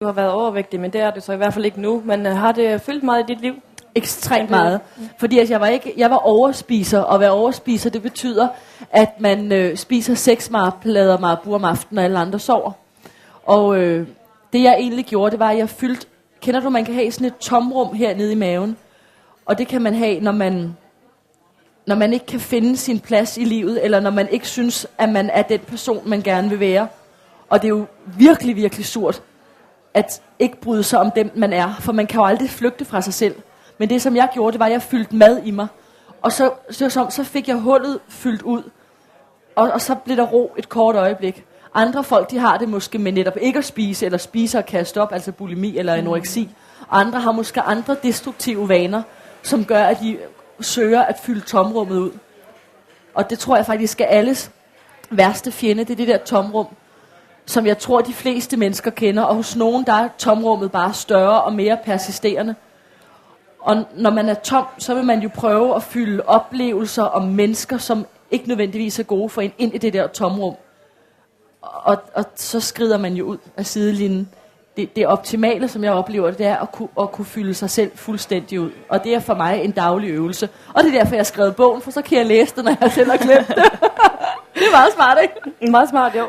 Du har været overvægtig, men det er det så i hvert fald ikke nu. Men har det fyldt meget i dit liv? Ekstremt meget. Fordi altså, jeg var overspiser, og at være overspiser, det betyder, at man spiser 6 plader Marabou om aftenen, og alle andre sover. Og det jeg egentlig gjorde, det var, at jeg fyldte... Kender du, man kan have sådan et tomrum hernede i maven? Og det kan man have, når man ikke kan finde sin plads i livet, eller når man ikke synes, at man er den person, man gerne vil være. Og det er jo virkelig, virkelig surt, at ikke bryde sig om dem, man er. For man kan jo aldrig flygte fra sig selv. Men det, som jeg gjorde, det var, at jeg fyldte mad i mig. Og så fik jeg hullet fyldt ud. Og så blev der ro et kort øjeblik. Andre folk, de har det måske med netop ikke at spise, eller spise og kaste op, altså bulimi eller anoreksi. Andre har måske andre destruktive vaner, som gør, at de søger at fylde tomrummet ud. Og det tror jeg faktisk er alles værste fjende, det er det der tomrum, som jeg tror, de fleste mennesker kender. Og hos nogen, der er tomrummet bare større og mere persisterende. Og når man er tom, så vil man jo prøve at fylde oplevelser om mennesker, som ikke nødvendigvis er gode for en, ind i det der tomrum. Og så skrider man jo ud af sidelinjen. Det optimale, som jeg oplever, det er at kunne fylde sig selv fuldstændig ud. Og det er for mig en daglig øvelse. Og det er derfor, jeg har skrevet bogen, for så kan jeg læse det, når jeg selv har glemt det. Det er meget smart, ikke? Meget smart, jo.